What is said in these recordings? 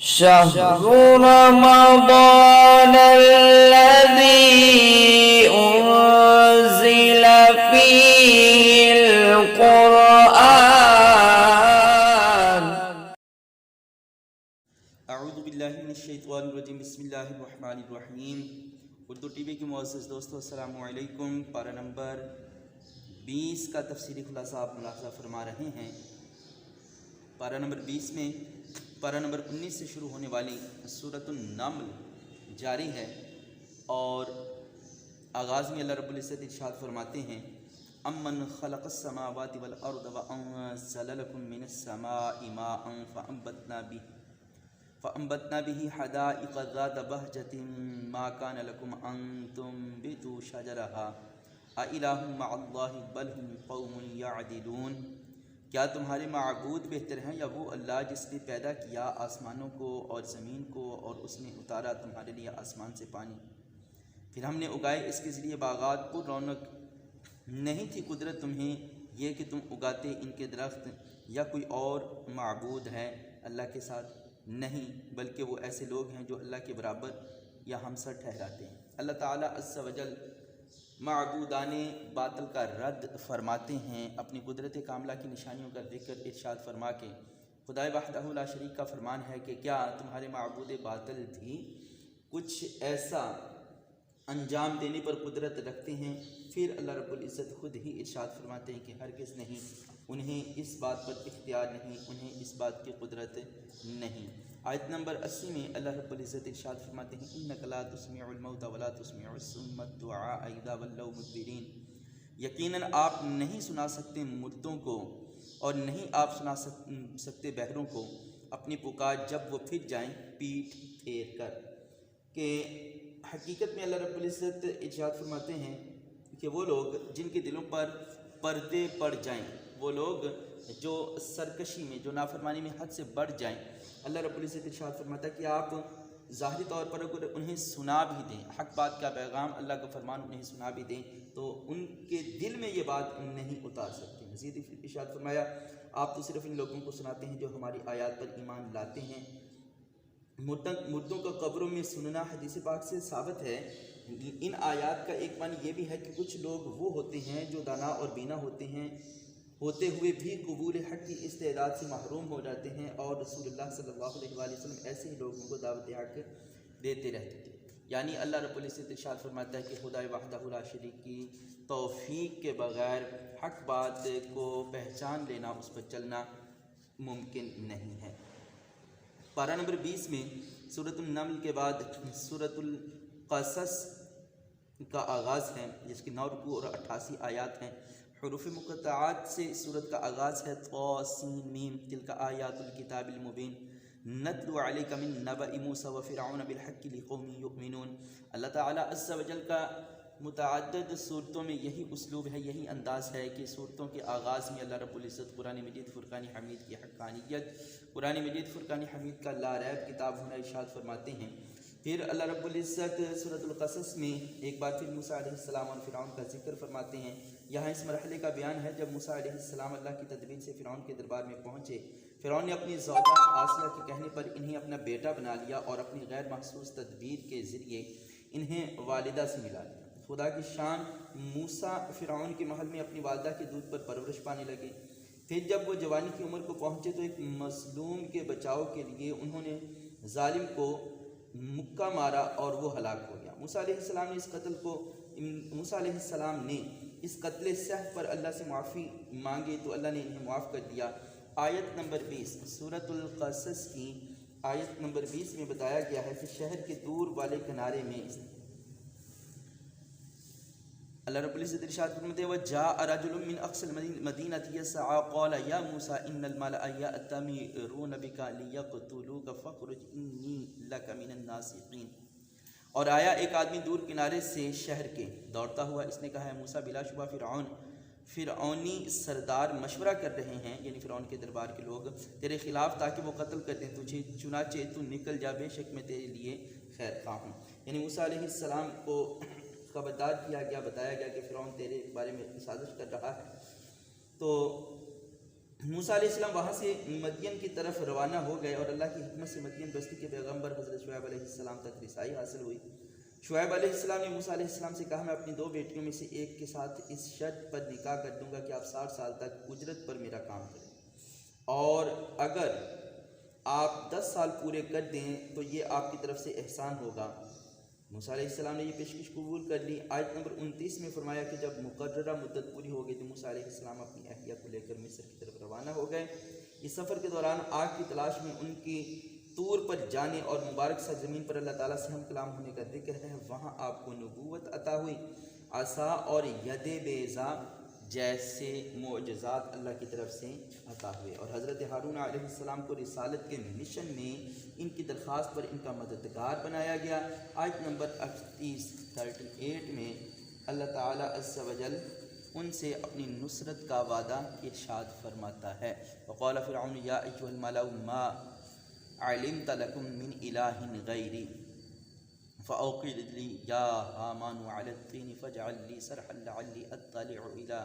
شهر رمضان الذي أنزل فيه القرآن. اعوذ باللہ من الشیطان الرجیم. بسم اللہ الرحمن الرحیم. اردو ٹی وی کے معزز دوستو السلام علیکم. پارہ نمبر 20 کا تفسیری خلاصہ آپ ملاحظہ فرما رہے ہیں. پارہ نمبر 20 میں پارہ نمبر 19 سے شروع ہونے والی سورۃ النمل جاری ہے اور آغاز میں اللہ رب العزت ارشاد فرماتے ہیں امن خلق السماوات والارض وانزل لكم من السماء ماء فأنبتنا به حدائق ذات بهجة ما كان لكم أن تنبتوا شجرها أإله مع الله بل هم قوم يعدلون. کیا تمہارے معبود بہتر ہیں یا وہ اللہ جس نے پیدا کیا آسمانوں کو اور زمین کو اور اس نے اتارا تمہارے لیے آسمان سے پانی، پھر ہم نے اگائے اس کے ذریعے باغات پر رونق. نہیں تھی قدرت تمہیں یہ کہ تم اگاتے ان کے درخت، یا کوئی اور معبود ہے اللہ کے ساتھ؟ نہیں، بلکہ وہ ایسے لوگ ہیں جو اللہ کے برابر یا ہمسر ٹھہراتے ہیں. اللہ تعالیٰ عز و جل معبودان باطل کا رد فرماتے ہیں اپنی قدرت کاملہ کی نشانیوں کا ذکر ارشاد فرما کے. خدائے وحدہ لا شریک کا فرمان ہے کہ کیا تمہارے معبود باطل بھی کچھ ایسا انجام دینے پر قدرت رکھتے ہیں؟ پھر اللہ رب العزت خود ہی ارشاد فرماتے ہیں کہ ہرگز نہیں، انہیں اس بات پر اختیار نہیں، انہیں اس بات کی قدرت نہیں. آیت نمبر 80 میں اللہ رب العزت ارشاد فرماتے ہیں انک لا تسمع الموت ولا تسمع الصم الدعاء اذا ولوا مدبرین. یقیناً آپ نہیں سنا سکتے مردوں کو اور نہیں آپ سنا سکتے بہروں کو اپنی پکار جب وہ پھر جائیں پیٹھ پھیر کر. کہ حقیقت میں اللہ رب العزت ارشاد فرماتے ہیں کہ وہ لوگ جن کے دلوں پر پردے پڑ جائیں، وہ لوگ جو سرکشی میں، جو نافرمانی میں حد سے بڑھ جائیں، اللہ رب العزت ارشاد فرماتا ہے کہ آپ ظاہری طور پر اگر انہیں سنا بھی دیں حق بات کا پیغام، اللہ کا فرمان انہیں سنا بھی دیں، تو ان کے دل میں یہ بات نہیں اتار سکتے. مزید ارشاد فرمایا آپ تو صرف ان لوگوں کو سناتے ہیں جو ہماری آیات پر ایمان لاتے ہیں. مردوں کا قبروں میں سننا حدیث پاک سے ثابت ہے. ان آیات کا ایک معنی یہ بھی ہے کہ کچھ لوگ وہ ہوتے ہیں جو دانا اور بینا ہوتے ہیں، ہوتے ہوئے بھی قبول حق کی استعداد سے محروم ہو جاتے ہیں، اور رسول اللہ صلی اللہ علیہ وآلہ وسلم ایسے ہی لوگوں کو دعوت حق دیتے رہتے تھے. یعنی اللہ رب العزت ارشاد فرماتا ہے کہ خدائے وحدہ لا شریک کی توفیق کے بغیر حق بات کو پہچان لینا، اس پر چلنا ممکن نہیں ہے. پارہ نمبر 20 میں سورۃ النمل کے بعد سورۃ القصص کا آغاز ہے جس کی 9 رکوع اور 88 آیات ہیں. حروف مقطعات سے اس سورت کا آغاز ہے طاسین تلک آیات الکتاب المبین نتلو علیک من نبأ موسیٰ وفرعون بالحق لقوم یؤمنون. اللہ تعالیٰ عز و جل کا متعدد صورتوں میں یہی اسلوب ہے، یہی انداز ہے کہ صورتوں کے آغاز میں اللہ رب العزت قرآن مجید فرقان حمید کی حقانیت، قرآن مجید فرقان حمید کا لا ریب کتاب ہونا ارشاد فرماتے ہیں. پھر اللہ رب العزت سورۃ القصص میں ایک بار پھر موسیٰ علیہ السلام اور فرعون کا ذکر فرماتے ہیں. یہاں اس مرحلے کا بیان ہے جب موسیٰ علیہ السلام اللہ کی تدبیر سے فرعون کے دربار میں پہنچے. فرعون نے اپنی زوجہ آسیہ کے کہنے پر انہیں اپنا بیٹا بنا لیا اور اپنی غیر محسوس تدبیر کے ذریعے انہیں والدہ سے ملا لیا. خدا کی شان، موسیٰ فرعون کے محل میں اپنی والدہ کے دودھ پر پرورش پانے لگے. پھر جب وہ جوانی کی عمر کو پہنچے تو ایک مظلوم کے بچاؤ کے لیے انہوں نے ظالم کو مکہ مارا اور وہ ہلاک ہو گیا. موسیٰ علیہ السلام نے اس قتل سہو پر اللہ سے معافی مانگی تو اللہ نے انہیں معاف کر دیا. آیت نمبر 20 سورۃ القصص کی آیت نمبر 20 میں بتایا گیا ہے کہ شہر کے دور والے کنارے میں اللہ رب العزت ارشاد فرماتے ہیں وَجَاءَ رَجُلٌ مِّنْ أَقْصَى الْمَدِينَةِ يَسْعَىٰ قَالَ يَا مُوسَىٰ إِنَّ الْمَلَأَ يَأْتَمِرُونَ بِكَ لِيَقْتُلُوكَ فَاخْرُجْ إِنِّي لَكَ مِنَ النَّاصِحِينَ. اور آیا ایک آدمی دور کنارے سے شہر کے دوڑتا ہوا، اس نے کہا ہے موسیٰ بلا شبہ فرعونی سردار مشورہ کر رہے ہیں، یعنی فرعون کے دربار کے لوگ تیرے خلاف تاکہ وہ قتل کر دیں تجھے، چنانچہ تو نکل جا، بے شک میں تیرے لیے خیر خواہ ہوں. یعنی موسیٰ علیہ السلام کو خبردار کیا گیا، بتایا گیا کہ فرعون تیرے بارے میں سازش کر رہا ہے. تو موسیٰ علیہ السلام وہاں سے مدین کی طرف روانہ ہو گئے اور اللہ کی حکمت سے مدین بستی کے پیغمبر حضرت شعیب علیہ السلام تک رسائی حاصل ہوئی۔ شعیب علیہ السلام نے موسیٰ علیہ السلام سے کہا میں اپنی 2 بیٹیوں میں سے ایک کے ساتھ اس شرط پر نکاح کر دوں گا کہ آپ 60 سال تک اجرت پر میرا کام کریں، اور اگر آپ 10 سال پورے کر دیں تو یہ آپ کی طرف سے احسان ہوگا۔ موسیٰ علیہ السلام نے یہ پیشکش قبول کر لی۔ آیت نمبر 29 میں فرمایا کہ جب مقررہ مدت پوری ہو گئی تو موسیٰ علیہ السلام اپنی اہلیہ کو لے کر مصر کی طرف روانہ ہو گئے۔ اس سفر کے دوران آگ کی تلاش میں ان کی طور پر جانے اور مبارک سرزمین پر اللہ تعالیٰ سے ہم کلام ہونے کا ذکر ہے۔ وہاں آپ کو نبوت عطا ہوئی، عصا اور ید بیضا جیسے معجزات اللہ کی طرف سے عطا ہوئے، اور حضرت ہارون علیہ السلام کو رسالت کے مشن میں ان کی درخواست پر ان کا مددگار بنایا گیا۔ آیت نمبر 38 میں اللہ تعالیٰ عز و جل ان سے اپنی نصرت کا وعدہ ارشاد فرماتا ہے۔ وقال فرعون یا ایھا الملأ ما علمت لکم من الہ غیری فأوقد لي يا هامان على الطين فاجعل لي صرحا لعلي اطلع الى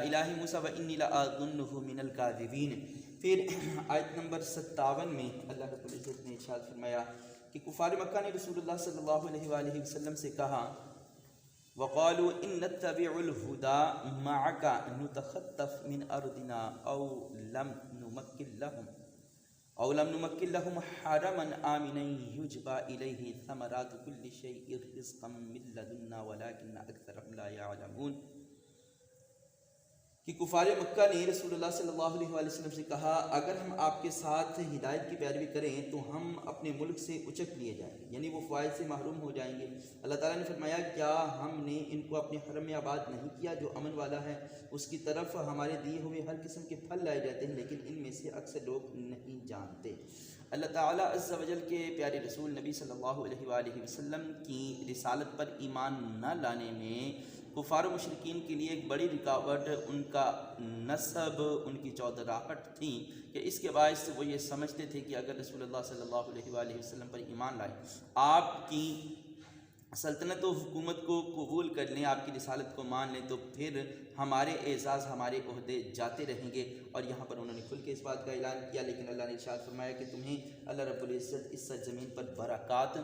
الہ موسیٰ وانی لأظنہ من الکاذبین۔ پھر آیت نمبر 57 میں اللہ رب العزت نے ارشاد فرمایا کہ کفار مکہ نے رسول اللہ صلی اللہ علیہ وآلہ وسلم سے کہا وقالوا ان نتبع الهدى معك نتخطف من ارضنا او لم نمكن لهم حرما آمنا يجبى إليه ثمرات كل شيء رزقا من لدنا ولكن أكثرهم لا يعلمون۔ کہ کفار مکہ نے رسول اللہ صلی اللہ علیہ وآلہ وسلم سے کہا اگر ہم آپ کے ساتھ ہدایت کی پیروی کریں تو ہم اپنے ملک سے اچک لیے جائیں گے، یعنی وہ فوائد سے محروم ہو جائیں گے۔ اللہ تعالیٰ نے فرمایا کیا ہم نے ان کو اپنے حرم میں آباد نہیں کیا جو امن والا ہے، اس کی طرف ہمارے دیے ہوئے ہر قسم کے پھل لائے جاتے ہیں، لیکن ان میں سے اکثر لوگ نہیں جانتے۔ اللہ تعالیٰ عز و جل کے پیارے رسول نبی صلی اللہ علیہ وآلہ وسلم کی رسالت پر ایمان نہ لانے میں کفار و مشرکین کے لیے ایک بڑی رکاوٹ ان کا نسب، ان کی چودراہٹ تھی، کہ اس کے باعث وہ یہ سمجھتے تھے کہ اگر رسول اللہ صلی اللہ علیہ وآلہ وسلم پر ایمان لائیں، آپ کی سلطنت و حکومت کو قبول کر لیں، آپ کی رسالت کو مان لیں، تو پھر ہمارے اعزاز، ہمارے عہدے جاتے رہیں گے۔ اور یہاں پر انہوں نے کھل کے اس بات کا اعلان کیا، لیکن اللہ نے ارشاد فرمایا کہ تمہیں اللہ رب العزت اس سرزمین پر برکات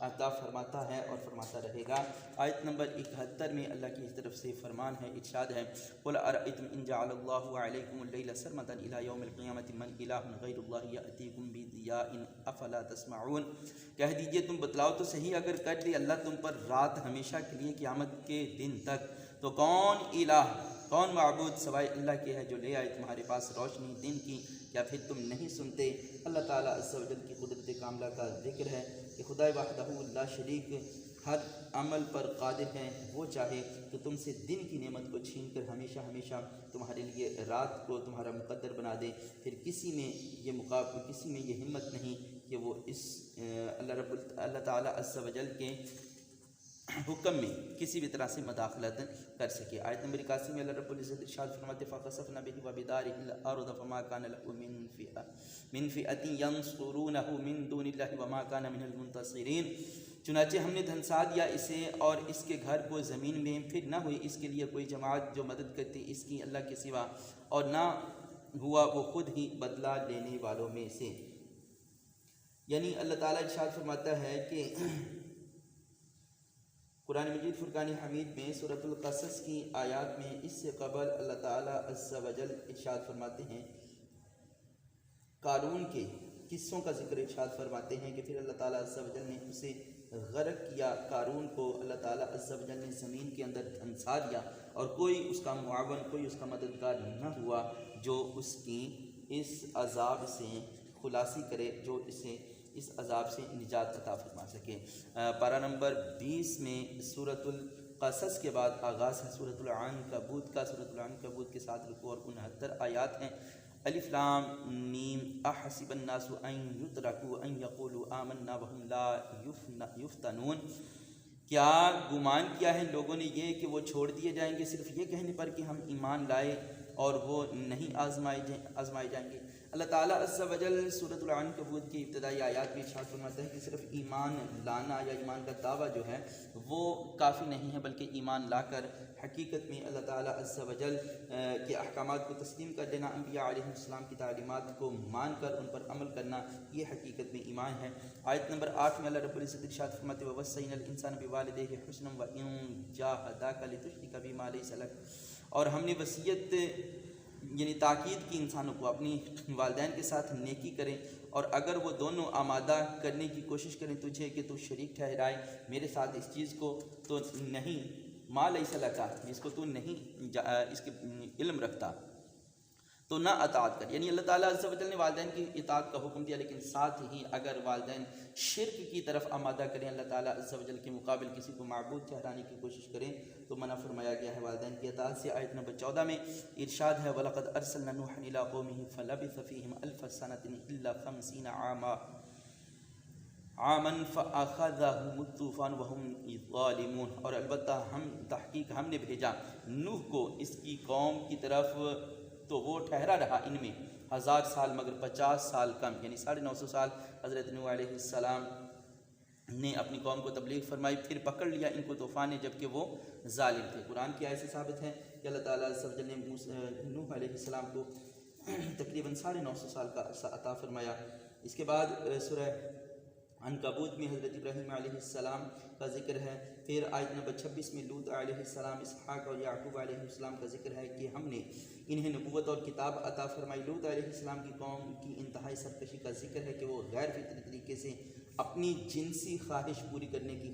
عطا فرماتا ہے اور فرماتا رہے گا۔ آیت نمبر 71 میں اللہ کی طرف سے فرمان ہے، ارشاد ہے قُلْ أَرَأَيْتُمْ إِنْ جَعَلَ اللَّهُ عَلَيْكُمُ اللَّيْلَ سَرْمَدًا إِلَىٰ يَوْمِ الْقِيَامَةِ مَنْ إِلَٰهٌ غَيْرُ اللَّهِ يَأْتِيكُمْ بِضِيَاءٍ أَفَلَا تَسْمَعُونَ۔ کہہ دیجئے تم بتلاؤ تو صحیح، اگر کر دے اللہ تم پر رات ہمیشہ کے لیے قیامت کے دن تک، تو کون الہ، کون معبود سوائے اللہ کے ہے جو لے آئے تمہارے پاس روشنی دن کی، کیا پھر تم نہیں سنتے؟ اللہ تعالیٰ عز و جل کی قدرت کاملہ کا ذکر ہے کہ خدا وحدہ لا شریک ہر عمل پر قادر ہیں، وہ چاہے تو تم سے دن کی نعمت کو چھین کر ہمیشہ ہمیشہ تمہارے لیے رات کو تمہارا مقدر بنا دے۔ پھر کسی میں یہ ہمت نہیں کہ وہ اس اللہ تعالیٰ عز و جل کے حکم میں کسی بھی طرح سے مداخلت کر سکے۔ آیت نمبر 81 میں اللہ رب العزت ارشاد فرماتے فَخَسَفْنَا بِهِ وَبِدَارِهِ الْأَرْضَ فَمَا كَانَ لَهُ مِنْ فِئَةٍ يَنْصُرُونَهُ مِنْ دُونِ اللَّهِ وَمَا كَانَ مِنَ الْمُنْتَصِرِينَ۔ چنانچہ ہم نے دھنسا دیا اسے اور اس کے گھر کو زمین میں، پھر نہ ہوئی اس کے لیے کوئی جماعت جو مدد کرتی اس کی اللہ کے سوا، اور نہ ہوا وہ خود ہی بدلہ لینے والوں میں سے۔ یعنی اللہ تعالیٰ ارشاد فرماتا ہے کہ قرآن مجید فرقان حمید میں سورۃ القصص کی آیات میں اس سے قبل اللہ تعالیٰ عز و جل ارشاد فرماتے ہیں، قارون کے قصوں کا ذکر ارشاد فرماتے ہیں کہ پھر اللہ تعالیٰ عز و جل نے اسے غرق کیا۔ قارون کو اللہ تعالیٰ عز و جل نے زمین کے اندر دھنسا دیا اور کوئی اس کا معاون، کوئی اس کا مددگار نہ ہوا جو اس کی اس عذاب سے خلاصی کرے، جو اسے اس عذاب سے نجات عطا فرما سکے۔ پارہ نمبر 20 میں سورۃ القصص کے بعد آغاز ہے سورۃ العنکبوت کا۔ سورۃ العنکبوت کے 7 رکوع اور 69 آیات ہیں۔ الف لام میم احسب الناس ان یترکوا ان یقولوا آمنا وهم لا یفتنون۔ کیا گمان کیا ہے لوگوں نے یہ کہ وہ چھوڑ دیے جائیں گے صرف یہ کہنے پر کہ ہم ایمان لائے اور وہ نہیں آزمائے جائیں گے۔ اللہ تعالیٰ عز و جل سورۃ العنکبوت کی ابتدائی آیات میں ارشاد فرماتا ہے کہ صرف ایمان لانا یا ایمان کا دعویٰ جو ہے وہ کافی نہیں ہے، بلکہ ایمان لا کر حقیقت میں اللہ تعالیٰ عز و جل کے احکامات کو تسلیم کر دینا، انبیاء علیہ السلام کی تعلیمات کو مان کر ان پر عمل کرنا، یہ حقیقت میں ایمان ہے۔ آیت نمبر 8 میں اللہ رب العزت ارشاد فرماتے ہیں وَوَصَّيْنَا الْإِنسَانَ بِوَالِدَيْهِ حُسْنًا وَإِن جَاهَدَاكَ لِتُشْرِكَ بِي مَا لَيْسَ لَكَ، اور ہم نے وصیت یعنی تاکید کی انسانوں کو اپنی والدین کے ساتھ نیکی کریں، اور اگر وہ دونوں آمادہ کرنے کی کوشش کریں تجھے کہ تو شریک ٹھہرائے میرے ساتھ اس چیز کو، تو نہیں ما لیس لک، جس کو تو نہیں اس کے علم رکھتا تو نہ اطاعت کر۔ یعنی اللہ تعالیٰ عز و جل نے والدین کی اطاعت کا حکم دیا، لیکن ساتھ ہی اگر والدین شرک کی طرف آمادہ کریں، اللہ تعالیٰ عز و جل کے مقابل کسی کو معبود ٹھہرانے کی کوشش کریں، تو منع فرمایا گیا ہے والدین کی اطاعت سے۔ آیت نمبر 14 میں ارشاد ہے وَلَقَدْ أَرْسَلْنَا نُوحًا إِلَىٰ قَوْمِهِ فَلَبِثَ فِيهِمْ أَلْفَ سَنَةٍ إِلَّا 50 عامًا فَأَخَذَهُمُ الطُّوفَانُ وَهُمْ ظَالِمُونَ، اور البتہ ہم نے بھیجا نوح کو اس کی قوم کی طرف، تو وہ ٹھہرا رہا ان میں 1000 سال مگر 50 سال کم، یعنی 950 سال حضرت نوح علیہ السلام نے اپنی قوم کو تبلیغ فرمائی، پھر پکڑ لیا ان کو طوفان نے جبکہ وہ ظالم تھے۔ قرآن کی آیت سے ثابت ہے کہ اللہ تعالیٰ عز و جل نے نوح علیہ السلام کو تقریباً 950 سال کا عرصہ عطا فرمایا۔ اس کے بعد سورہ عنکبوت میں حضرت ابراہیم علیہ السلام کا ذکر ہے، پھر آیت نمبر 26 میں لوط علیہ السلام، اسحاق اور یعقوب علیہ السلام کا ذکر ہے کہ ہم نے انہیں نبوت اور کتاب عطا فرمائی۔ لوط علیہ السلام کی قوم کی انتہائی سرکشی کا ذکر ہے کہ وہ غیر فطری طریقے سے اپنی جنسی خواہش پوری کرنے کی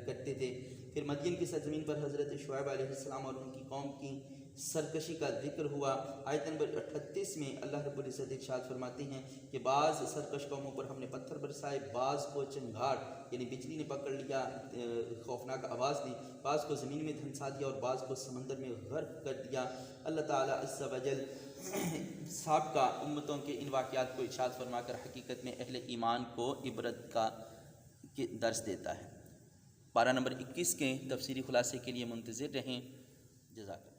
کرتے تھے۔ پھر مدین کی سرزمین پر حضرت شعیب علیہ السلام اور ان کی قوم کی سرکشی کا ذکر ہوا۔ آیت نمبر 38 میں اللہ رب العزت ارشاد فرماتے ہیں کہ بعض سرکش قوموں پر ہم نے پتھر برسائے، بعض کو چنگھاڑ یعنی بجلی نے پکڑ لیا، خوفناک آواز دی، بعض کو زمین میں دھنسا دیا اور بعض کو سمندر میں غرق کر دیا۔ اللہ تعالیٰ عز و جل سابقہ امتوں کے ان واقعات کو ارشاد فرما کر حقیقت میں اہل ایمان کو عبرت کا درس دیتا ہے۔ پارہ نمبر 21 کے تفسیری خلاصے کے لیے منتظر رہیں۔ جزاک اللہ۔